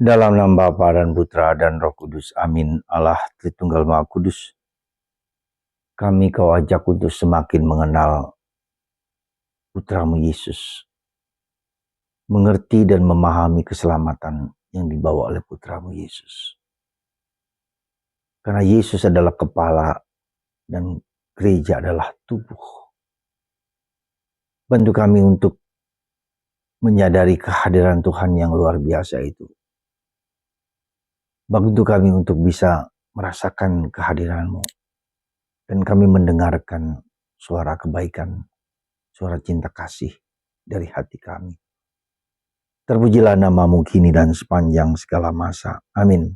Dalam nama Bapa dan Putra dan Roh Kudus. Amin. Allah Tritunggal Maha Kudus, kami kau ajak untuk semakin mengenal Putramu Yesus, mengerti dan memahami keselamatan yang dibawa oleh Putramu Yesus. Karena Yesus adalah kepala dan gereja adalah tubuh. Bantu kami untuk menyadari kehadiran Tuhan yang luar biasa itu. Bantu kami untuk bisa merasakan kehadiran-Mu. Dan kami mendengarkan suara kebaikan, suara cinta kasih dari hati kami. Terpujilah nama-Mu kini dan sepanjang segala masa. Amin.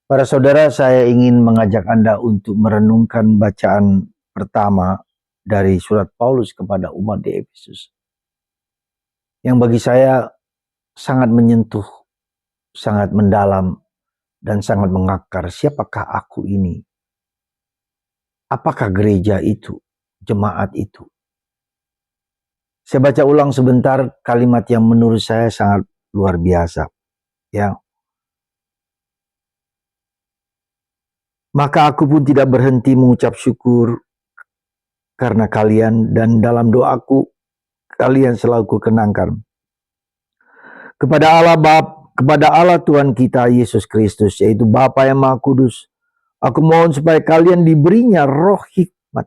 Para saudara, saya ingin mengajak Anda untuk merenungkan bacaan pertama dari surat Paulus kepada umat di Efesus. Yang bagi saya sangat menyentuh, sangat mendalam, dan sangat mengakar. Siapakah aku ini? Apakah gereja itu? Jemaat itu? Saya baca ulang sebentar kalimat yang menurut saya sangat luar biasa. Ya. Maka aku pun tidak berhenti mengucap syukur karena kalian, dan dalam doaku kalian selalu kukenangkan kepada Allah Tuhan kita Yesus Kristus, yaitu Bapa yang Maha Kudus. Aku mohon supaya kalian diberinya roh hikmat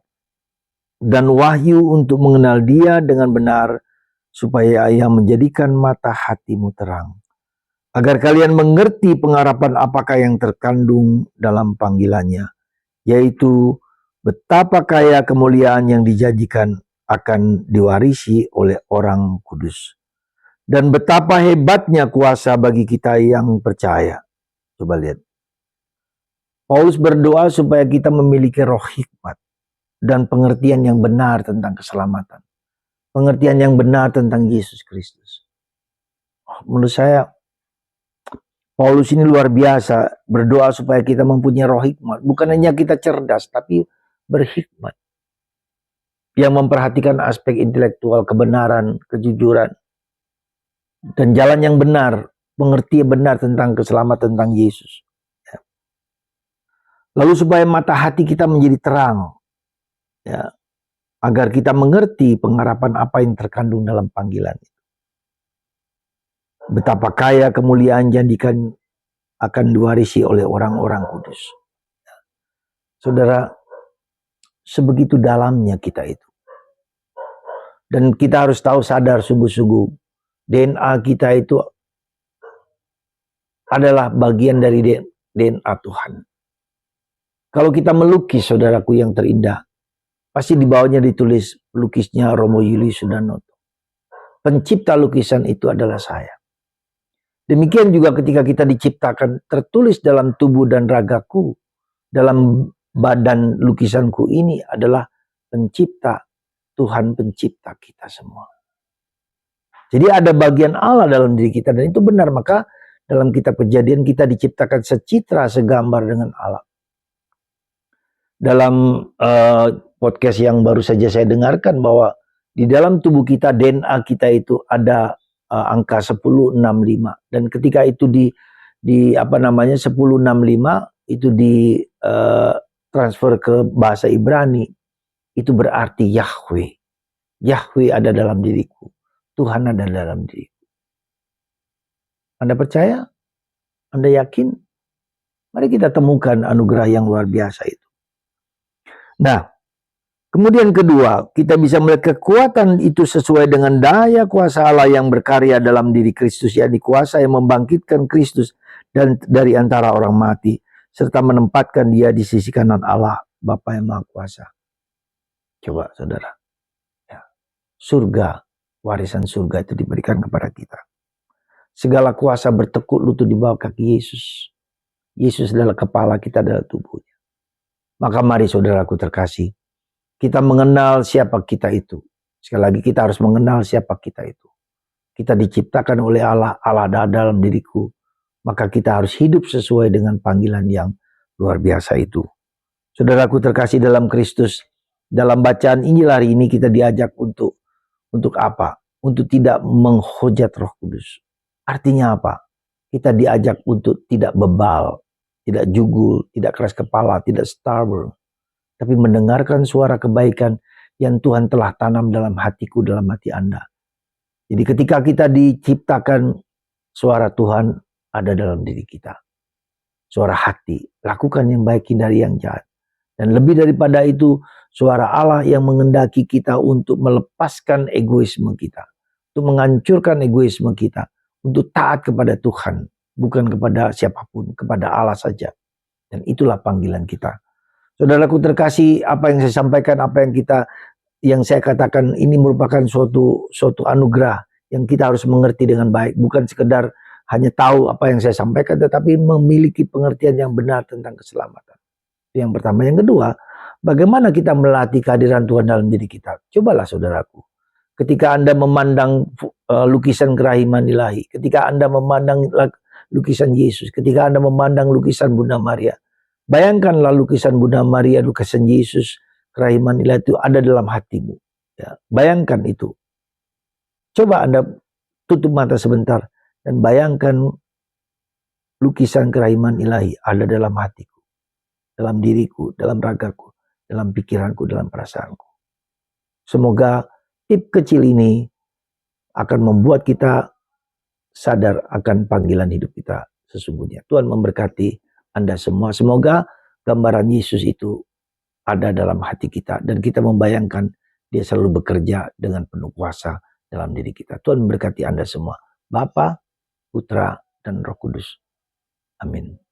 dan wahyu untuk mengenal Dia dengan benar, supaya Ia menjadikan mata hatimu terang, agar kalian mengerti pengharapan apakah yang terkandung dalam panggilannya, yaitu betapa kaya kemuliaan yang dijanjikan akan diwarisi oleh orang kudus, dan betapa hebatnya kuasa bagi kita yang percaya. Coba lihat. Paulus berdoa supaya kita memiliki roh hikmat dan pengertian yang benar tentang keselamatan. Pengertian yang benar tentang Yesus Kristus. Menurut saya, Paulus ini luar biasa berdoa supaya kita mempunyai roh hikmat. Bukan hanya kita cerdas, tapi berhikmat. Yang memperhatikan aspek intelektual, kebenaran, kejujuran, dan jalan yang benar, pengertian benar tentang keselamatan tentang Yesus. Lalu supaya mata hati kita menjadi terang, ya, agar kita mengerti pengharapan apa yang terkandung dalam panggilan itu. Betapa kaya kemuliaan janjikan akan diwarisi oleh orang-orang kudus. Saudara, sebegitu dalamnya kita itu. Dan kita harus tahu, sadar sungguh-sungguh, DNA kita itu adalah bagian dari DNA Tuhan. Kalau kita melukis, saudaraku yang terindah, pasti di bawahnya ditulis pelukisnya Romo Julius Sudanoto. Pencipta lukisan itu adalah saya. Demikian juga ketika kita diciptakan, tertulis dalam tubuh dan ragaku, dalam badan lukisanku ini adalah pencipta, Tuhan pencipta kita semua. Jadi ada bagian Allah dalam diri kita, dan itu benar. Maka dalam kitab Kejadian kita diciptakan secitra, segambar dengan Allah. Dalam podcast yang baru saja saya dengarkan bahwa di dalam tubuh kita, DNA kita itu ada angka 1065, dan ketika itu di 1065 itu di transfer ke bahasa Ibrani, itu berarti Yahweh. Yahweh ada dalam diriku, Tuhan ada dalam diriku. Anda percaya? Anda yakin? Mari kita temukan anugerah yang luar biasa itu. Nah, kemudian kedua, kita bisa melihat kekuatan itu sesuai dengan daya kuasa Allah yang berkarya dalam diri Kristus, yakni kuasa yang membangkitkan Kristus dan dari antara orang mati, serta menempatkan Dia di sisi kanan Allah, Bapa yang Maha Kuasa. Coba saudara, ya. Surga, warisan surga itu diberikan kepada kita. Segala kuasa bertekuk lutut di bawah kaki Yesus. Yesus adalah kepala, kita adalah tubuhnya. Maka mari saudaraku terkasih, kita mengenal siapa kita itu. Sekali lagi, kita harus mengenal siapa kita itu. Kita diciptakan oleh Allah, Allah ada dalam diriku. Maka kita harus hidup sesuai dengan panggilan yang luar biasa itu. Saudaraku terkasih dalam Kristus, dalam bacaan Injil hari ini kita diajak untuk apa? Untuk tidak menghujat Roh Kudus. Artinya apa? kita diajak untuk tidak bebal, tidak jugul, tidak keras kepala, tidak stubborn, tapi mendengarkan suara kebaikan yang Tuhan telah tanam dalam hatiku, dalam hati Anda. Jadi ketika kita diciptakan, suara Tuhan ada dalam diri kita. Suara hati, lakukan yang baik, hindari yang jahat. Dan lebih daripada itu, suara Allah yang mengendaki kita untuk melepaskan egoisme kita, untuk menghancurkan egoisme kita, untuk taat kepada Tuhan, bukan kepada siapapun, kepada Allah saja. Dan itulah panggilan kita. Saudaraku terkasih, apa yang saya sampaikan, yang saya katakan ini merupakan suatu anugerah yang kita harus mengerti dengan baik, bukan sekedar hanya tahu apa yang saya sampaikan, tetapi memiliki pengertian yang benar tentang keselamatan. Yang pertama. Yang kedua, bagaimana kita melatih kehadiran Tuhan dalam diri kita? Cobalah saudaraku, ketika Anda memandang lukisan kerahiman ilahi, ketika Anda memandang lukisan Yesus, ketika Anda memandang lukisan Bunda Maria, bayangkanlah lukisan Bunda Maria, lukisan Yesus, kerahiman ilahi itu ada dalam hatimu. Ya, bayangkan itu. Coba Anda tutup mata sebentar dan bayangkan lukisan kerahiman ilahi ada dalam hatiku, dalam diriku, dalam ragaku, dalam pikiranku, dalam perasaanku. Semoga tip kecil ini akan membuat kita sadar akan panggilan hidup kita sesungguhnya. Tuhan memberkati Anda semua. Semoga gambaran Yesus itu ada dalam hati kita dan kita membayangkan dia selalu bekerja dengan penuh kuasa dalam diri kita. Tuhan memberkati Anda semua. Bapa, Putra, dan Roh Kudus. Amin.